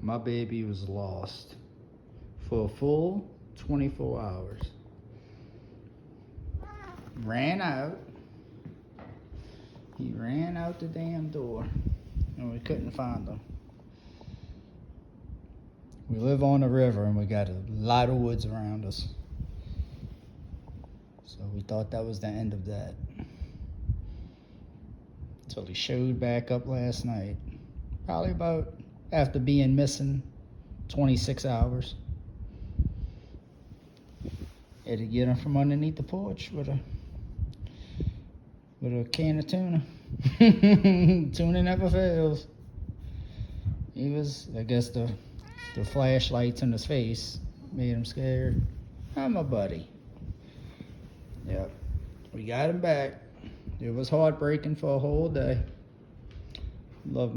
my baby was lost for a full 24 hours. Ran out. He ran out the damn door, and we couldn't find him. We live on the river, and we got a lot of woods around us. So we thought that was the end of that. So he showed back up last night. Probably about after being missing 26 hours. Had to get him from underneath the porch with a can of tuna. Tuna never fails. He was, I guess the flashlights in his face made him scared. I'm a buddy. Yep. We got him back. It was heartbreaking for a whole day. Love